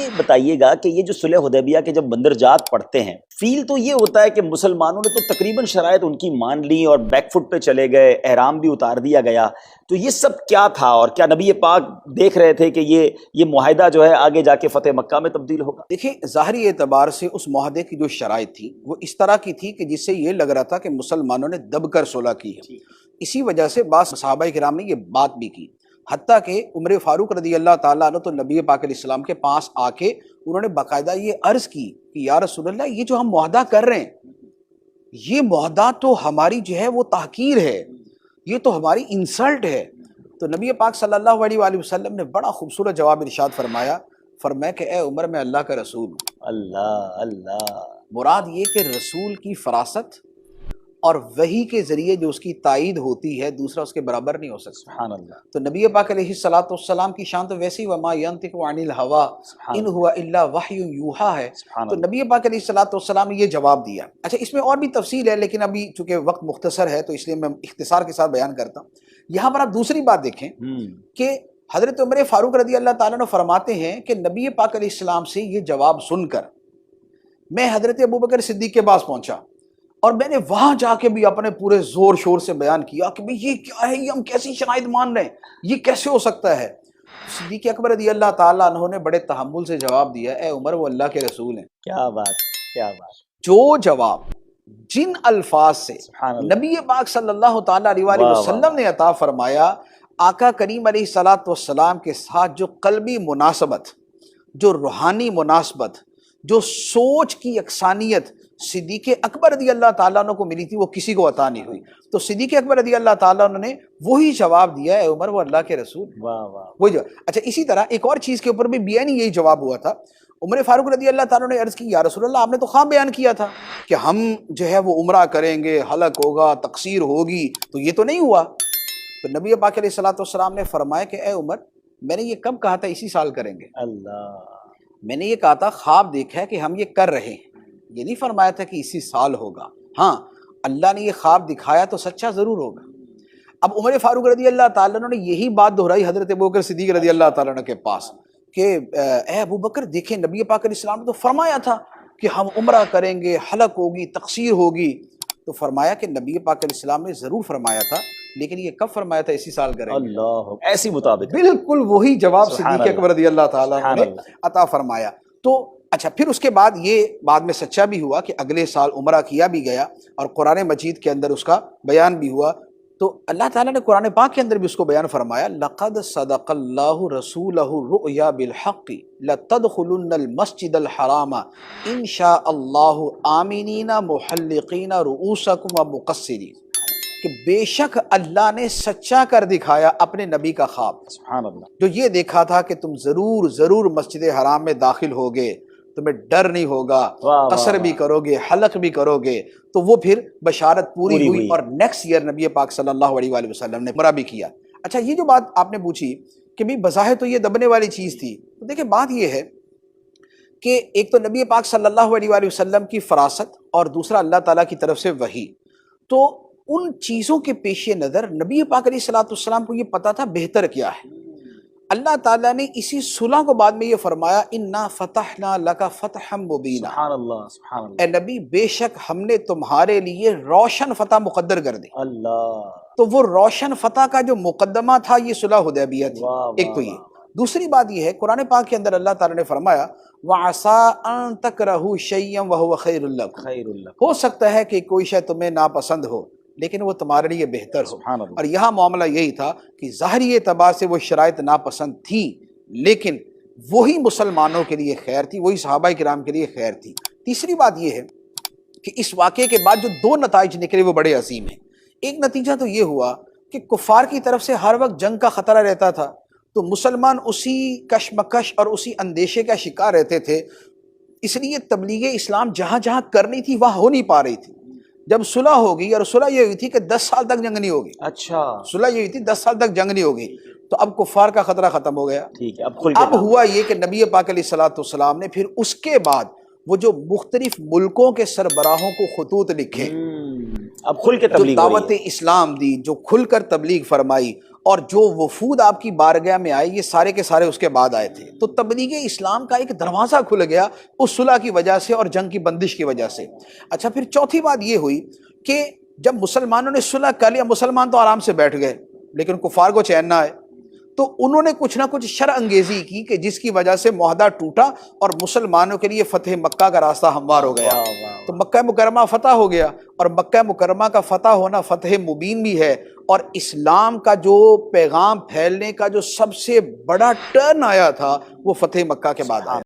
یہ بتائیے گا کہ یہ جو صلح حدیبیہ کے جب بندرجات پڑتے ہیں، فیل تو یہ ہوتا ہے کہ مسلمانوں نے تو تقریباً شرائط ان کی مان لی اور بیک فٹ پہ چلے گئے، احرام بھی اتار دیا گیا، تو یہ سب کیا تھا؟ اور کیا نبی پاک دیکھ رہے تھے کہ یہ معاہدہ جو ہے آگے جا کے فتح مکہ میں تبدیل ہوگا؟ دیکھیں، ظاہری اعتبار سے اس معاہدے کی جو شرائط تھی وہ اس طرح کی تھی کہ جس سے یہ لگ رہا تھا کہ مسلمانوں نے دب کر صلح کی ہے۔ اسی وجہ سے بعض صحابہ کرام نے یہ بات بھی کی، حتیٰ کہ عمر فاروق رضی اللہ تعالیٰ عنہ تو نبی پاک علیہ السلام کے پاس آ کے انہوں نے باقاعدہ یہ عرض کی کہ یا رسول اللہ، یہ جو ہم معاہدہ کر رہے ہیں، یہ معاہدہ تو ہماری جو ہے وہ تحقیر ہے، یہ تو ہماری انسلٹ ہے۔ تو نبی پاک صلی اللہ علیہ وآلہ وسلم نے بڑا خوبصورت جواب ارشاد فرمایا کہ اے عمر، میں اللہ کا رسول ہوں۔ اللہ اللہ، مراد یہ کہ رسول کی فراست اور وحی کے ذریعے جو اس کی تائید ہوتی ہے، دوسرا اس کے برابر نہیں ہو سکتا۔ سبحان اللہ۔ تو نبی پاک علیہ السلام کی شان تو ویسی وما ینطق عن الہوی ان ہوا الا وحی یوحی ہے۔ تو نبی پاک علیہ السلام نے یہ جواب دیا۔ اچھا، اس میں اور بھی تفصیل ہے، لیکن ابھی چونکہ وقت مختصر ہے تو اس لیے میں اختصار کے ساتھ بیان کرتا ہوں۔ یہاں پر آپ دوسری بات دیکھیں کہ حضرت عمر فاروق رضی اللہ تعالیٰ عنہ فرماتے ہیں کہ نبی پاک علیہ السلام سے یہ جواب سن کر میں حضرت ابوبکر صدیق کے پاس پہنچا، اور میں نے وہاں جا کے بھی اپنے پورے زور شور سے بیان کیا کہ بھئی یہ کیا ہے، یہ ہم کیسی شرائط مان رہے ہیں، یہ کیسے ہو سکتا ہے؟ صدیق اکبر رضی اللہ تعالیٰ عنہ نے بڑے تحمل سے جواب دیا، اے عمر، وہ اللہ کے رسول ہیں۔ کیا بات، کیا بات! جو جواب جن الفاظ سے نبی پاک صلی اللہ تعالیٰ علیہ وآلہ وسلم نے عطا فرمایا، آقا کریم علیہ السلام کے ساتھ جو قلبی مناسبت، جو روحانی مناسبت، جو سوچ کی یکسانیت صدیق اکبر رضی اللہ تعالیٰ عنہ کو ملی تھی، وہ کسی کو عطا نہیں ہوئی۔ تو صدیق اکبر رضی اللہ تعالیٰ عنہ نے وہی جواب دیا، اے عمر، وہ اللہ کے رسول۔ وہی جواب۔ اچھا، اسی طرح ایک اور چیز کے اوپر بھی بیانی یہی جواب ہوا تھا۔ عمر فاروق رضی اللہ تعالیٰ نے عرض کی، یا رسول اللہ، آپ نے تو خواب بیان کیا تھا کہ ہم جو ہے وہ عمرہ کریں گے، حلق ہوگا، تقصیر ہوگی، تو یہ تو نہیں ہوا۔ تو نبی پاک علیہ السلام نے فرمایا کہ اے عمر، میں نے یہ کب کہا تھا اسی سال کریں گے؟ اللہ، میں نے یہ کہا تھا، خواب دیکھا ہے کہ ہم یہ کر رہے ہیں، یہ نہیں فرمایا تھا کہ اسی سال ہوگا۔ ہاں، اللہ نے یہ خواب دکھایا تو سچا ضرور ہوگا۔ اب عمر فاروق رضی اللہ تعالیٰ عنہ نے یہی بات دہرائی حضرت ابوبکر صدیق رضی اللہ تعالیٰ عنہ کے پاس کہ اے ابوبکر، دیکھیں نبی پاک علیہ السلام نے تو فرمایا تھا کہ ہم عمرہ کریں گے، حلق ہوگی، تقصیر ہوگی۔ تو فرمایا کہ نبی پاک علیہ السلام نے ضرور فرمایا تھا، لیکن یہ کب فرمایا تھا اسی سال کریں گے؟ اللہ، ایسی مطابق بالکل وہی جواب صدیق اکبر رضی اللہ تعالیٰ عنہ نے عطا فرمایا۔ تو اچھا، پھر اس کے بعد یہ بعد میں سچا بھی ہوا کہ اگلے سال عمرہ کیا بھی گیا، اور قرآن مجید کے اندر اس کا بیان بھی ہوا۔ تو اللہ تعالیٰ نے قرآن پاک کے اندر بھی اس کو بیان فرمایا، لَقَدْ صَدَقَ اللَّهُ رَسُولَهُ الرُّؤْيَا بِالْحَقِّ لَتَدْخُلُنَّ الْمَسْجِدَ الْحَرَامَ إِنْ شَاءَ اللَّهُ آمِنِينَ مُحَلِّقِينَ رُؤُوسَكُمْ وَمُقَصِّرِينَ، کہ بے شک اللہ نے سچا کر دکھایا اپنے نبی کا خواب، سبحان اللہ، جو یہ دیکھا تھا کہ تم ضرور ضرور مسجد حرام میں داخل ہوگے، تمہیں ڈر نہیں ہوگا، قصر بھی کرو گے، حلق بھی کرو گے۔ تو وہ پھر بشارت پوری ہوئی، اور نیکسٹ ایئر نبی پاک صلی اللہ علیہ وآلہ وسلم نے عمرہ بھی کیا۔ اچھا، یہ جو بات آپ نے پوچھی کہ بھی بظاہر تو یہ دبنے والی چیز تھی، تو دیکھیں بات یہ ہے کہ ایک تو نبی پاک صلی اللہ علیہ وآلہ وسلم کی فراست، اور دوسرا اللہ تعالیٰ کی طرف سے وحی۔ تو ان چیزوں کے پیش نظر نبی پاک علیہ السلام کو یہ پتا تھا بہتر کیا ہے۔ اللہ تعالیٰ نے اسی صلح کو بعد میں یہ فرمایا، اِنَّا فَتَحْنَا لَكَ فَتْحًا مُبِينًا، سبحان اللہ، سبحان اللہ، اے نبی، بے شک ہم نے تمہارے لیے روشن فتح مقدر کر دی۔ اللہ، تو وہ روشن فتح کا جو مقدمہ تھا یہ صلح حدیبیہ تھی۔ ایک تو یہ، دوسری بات یہ ہے قرآن پاک کے اندر اللہ تعالیٰ نے فرمایا، وَعَسَىٰ أَن تَكْرَهُوا شَيْئًا وَهُوَ خَيْرٌ لَكُمْ، خیر اللہ، ہو سکتا ہے کہ کوئی شے تمہیں ناپسند ہو لیکن وہ تمہارے لیے بہتر ہو۔ سبحان اللہ، اور یہاں معاملہ یہی تھا کہ ظاہری اعتبار سے وہ شرائط ناپسند تھی، لیکن وہی مسلمانوں کے لیے خیر تھی، وہی صحابہ کرام کے لیے خیر تھی۔ تیسری بات یہ ہے کہ اس واقعے کے بعد جو دو نتائج نکلے وہ بڑے عظیم ہیں۔ ایک نتیجہ تو یہ ہوا کہ کفار کی طرف سے ہر وقت جنگ کا خطرہ رہتا تھا، تو مسلمان اسی کشمکش اور اسی اندیشے کا شکار رہتے تھے، اس لیے تبلیغ اسلام جہاں جہاں کرنی تھی وہاں ہو نہیں پا رہی تھی۔ جب صلح ہوگی، اور صلح یہ ہوئی تھی کہ 10 سال تک جنگ نہیں ہوگی، اچھا، صلح یہ ہوئی تھی 10 سال تک جنگ نہیں ہوگی، تو اب کفار کا خطرہ ختم ہو گیا۔ ٹھیک ہے، اب ہوا یہ کہ نبی پاک علیہ السلام نے پھر اس کے بعد وہ جو مختلف ملکوں کے سربراہوں کو خطوط لکھے، اب کھل کے جو تبلیغ دعوت اسلام دی، جو کھل کر تبلیغ فرمائی، اور جو وفود آپ کی بارگاہ میں آئے یہ سارے کے سارے اس کے بعد آئے تھے، تو تبلیغ اسلام کا ایک دروازہ کھل گیا اس صلح کی وجہ سے اور جنگ کی بندش کی وجہ سے۔ اچھا، پھر چوتھی بات یہ ہوئی کہ جب مسلمانوں نے صلح کر لیا، مسلمان تو آرام سے بیٹھ گئے لیکن کفار کو چین نہ آئے، تو انہوں نے کچھ نہ کچھ شر انگیزی کی کہ جس کی وجہ سے معاہدہ ٹوٹا اور مسلمانوں کے لیے فتح مکہ کا راستہ ہموار ہو گیا۔ تو مکہ مکرمہ فتح ہو گیا، اور مکہ مکرمہ کا فتح ہونا فتح مبین بھی ہے، اور اسلام کا جو پیغام پھیلنے کا جو سب سے بڑا ٹرن آیا تھا وہ فتح مکہ کے بعد آیا۔